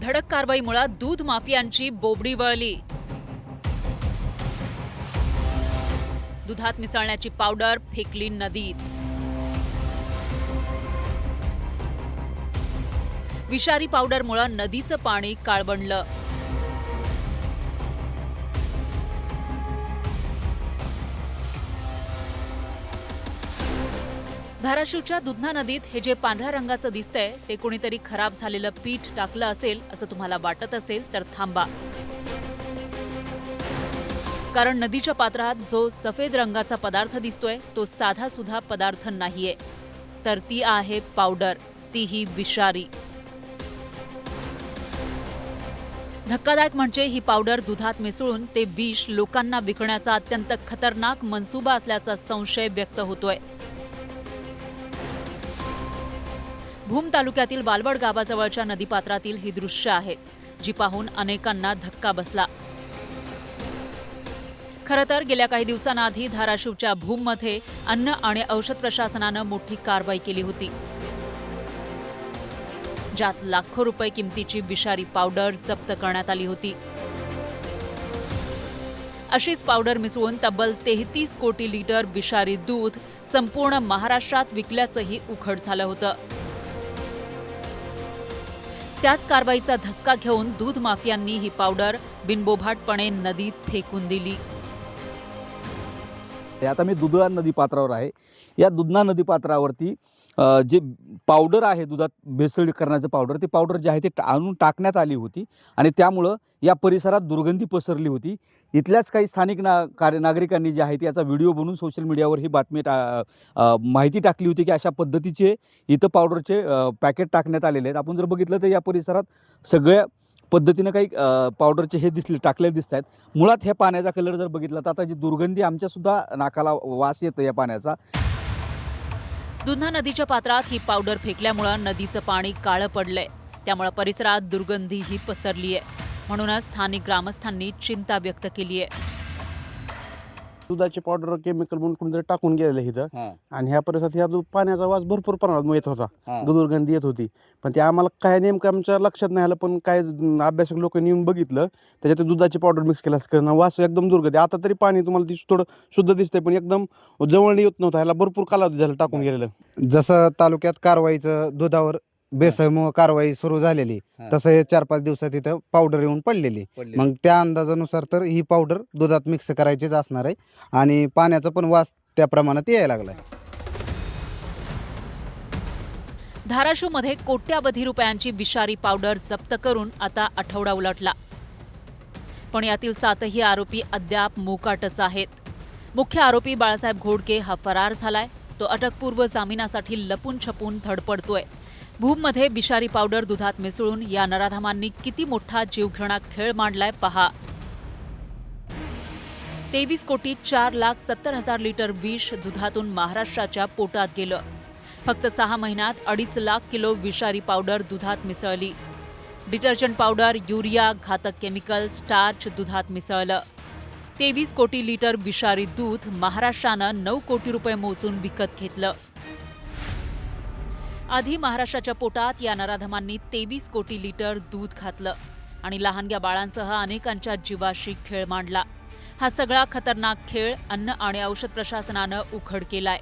धडक कारवाईमुळे दूध माफियांची बोबडी वळली। दुधात मिसळण्याची पावडर फेकली नदीत। विषारी पावडरमुळे नदीचं पाणी काळवंडलं। धाराशिवच्या दुधना नदीत हे जे पांढऱ्या रंगाचं दिसतंय ते कोणीतरी खराब झालेलं पीठ टाकलं असेल असं तुम्हाला वाटत असेल तर थांबा, कारण नदीच्या पात्रात जो सफेद रंगाचा पदार्थ दिसतोय तो साधा सुधा पदार्थ नाहीये, तर ती आहे पावडर, तीही विषारी। धक्कादायक म्हणजे ही पावडर दुधात मिसळून ते विष लोकांना विकण्याचा अत्यंत खतरनाक मनसुबा असल्याचा संशय व्यक्त होतोय। भूम तालुक्यातील वालवड गावाजवळच्या नदीपात्रातील ही दृश्य आहेत, जी पाहून अनेकांना धक्का बसला। खरं तर गेल्या काही दिवसांआधी धाराशिवच्या भूममध्ये अन्न आणि औषध प्रशासनानं मोठी कारवाई केली होती, ज्यात लाखो रुपये किमतीची विषारी पावडर जप्त करण्यात आली होती। अशीच पावडर मिसळून तब्बल 33 कोटी लिटर विषारी दूध संपूर्ण महाराष्ट्रात विकल्याचंही उघड झालं होतं। त्याच कारवाईचा धसका घेऊन दूध माफियांनी ही पावडर बिनबोभाटपणे नदीत फेकून दिली। आता मी दुधना नदीपात्रावर आहे। या दुधना नदीपात्रावरती जे पावडर आहे दुधात भेसळ करण्याचं पावडर, ते पावडर जे आहे ते आणून टाकण्यात आली होती आणि त्यामुळं या परिसरात दुर्गंधी पसरली होती। इथल्याच काही स्थानिक नागरिकांनी जे आहे ते याचा व्हिडिओ बनवून सोशल मीडियावर ही बातमी माहिती टाकली होती की अशा पद्धतीचे इथं पावडरचे पॅकेट टाकण्यात आलेले आहेत। आपण जर बघितलं तर या परिसरात सगळ्या पद्धतीनं काही पावडरचे हे टाकलेले दिसत आहेत। मुळात ह्या पाण्याचा कलर जर बघितला तर आता जी दुर्गंधी आमच्यासुद्धा नाकाला वास येतं या पाण्याचा। दुधना नदीच्या पात्रात ही पावडर फेकल्यामुळे नदीचं पाणी काळं पडलंय, त्यामुळे परिसरात दुर्गंधीही पसरलीय। म्हणूनच स्थानिक ग्रामस्थांनी चिंता व्यक्त केली आहे। दुधाची पावडर केमिकल म्हणून कोणीतरी टाकून गेलेलं इथं आणि ह्या परिसरात ह्या पाण्याचा वास भरपूर प्रमाणात येत होता, दुर्गंधी येत होती। पण ते आम्हाला काय नेमकं आमच्या लक्षात नाही आलं, पण काय अभ्यासक लोकांनी येऊन बघितलं, त्याच्यात दुधाची पावडर मिक्स केलं असं वास एकदम दुर्गंधी। आता तरी पाणी तुम्हाला थोडं शुद्ध दिसतंय, पण एकदम जवळ येत नव्हतं, ह्याला भरपूर कालावधी झाला टाकून गेलेलं। जसं तालुक्यात कारवाईचं दुधावर भेसळमुळे कारवाई सुरू झालेली, तसं हे 4-5 दिवसात इथं पावडर येऊन पडलेली। मग त्या अंदाजानुसार तर ही पावडर दुधात मिक्स करायचीच असणार आहे आणि पाण्याचा पण वास त्या प्रमाणात यायला लागलाय। धाराशिवमध्ये कोट्यावधी रुपयांची विषारी पावडर जप्त करून आता आठवडा उलटला, पण यातील 7ही आरोपी अद्याप मोकाटच आहेत। मुख्य आरोपी बाळासाहेब घोडके हा फरार झालाय, तो अटकपूर्व जामिनासाठी लपून छपून धडपडतोय। भूममध्ये विषारी पावडर दुधात मिसळून या नराधमांनी किती मोठा जीवघेणा खेळ मांडलाय पहा। 23 कोटी 4,70,000 लिटर विष दुधातून महाराष्ट्राच्या पोटात गेलं। फक्त 6 महिन्यात 2.5 लाख किलो विषारी पावडर दुधात मिसळली। डिटर्जंट पावडर, युरिया, घातक केमिकल, स्टार्च दुधात मिसळलं। 23 कोटी लिटर विषारी दूध महाराष्ट्रानं 9 कोटी रुपये मोजून विकत घेतलं। आधी महाराष्ट्राच्या पोटात या नराधमांनी 23 कोटी लिटर दूध घातलं आणि लहानग्या बाळांसह अनेकांच्या जीवाशी खेळ मांडला। हा सगळा खतरनाक खेळ अन्न आणि औषध प्रशासनानं उघड केलाय।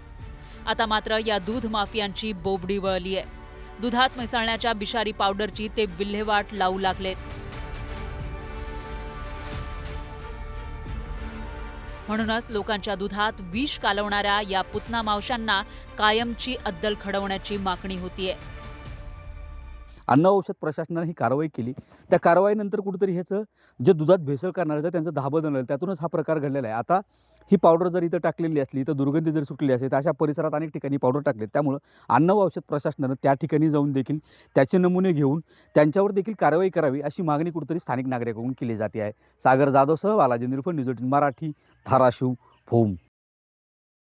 आता मात्र या दूध माफियांची बोबडी वळली आहे। दुधात मिसळण्याच्या विषारी पावडरची ते विल्हेवाट लावू लागलेत। म्हणूनच लोकांच्या दुधात विष कालवणाऱ्या या पुतना मावशांना कायमची अद्दल घडवण्याची मागणी होतीये। अन्न औषध प्रशासनाने ही कारवाई केली, त्या कारवाईनंतर कुठेतरी ह्याचं जे दुधात भेसळ करणाऱ्याचं त्यांचं धाबं बनवलं, त्यातूनच हा प्रकार घडलेला आहे। आता ही पावडर जर इथं टाकलेली असली, तर दुर्गंधी जर सुटलेली असली, तर अशा परिसरात अनेक ठिकाणी पावडर टाकलेत। त्यामुळं अन्न व औषध प्रशासनानं त्या ठिकाणी जाऊन देखील त्याचे नमुने घेऊन त्यांच्यावर देखील कारवाई करावी अशी मागणी कुठेतरी स्थानिक नागरिकांकडून केली जाते आहे। सागर जाधवसह बालाजी निरफळ, न्यूज 18 मराठी, धाराशिव, भूम।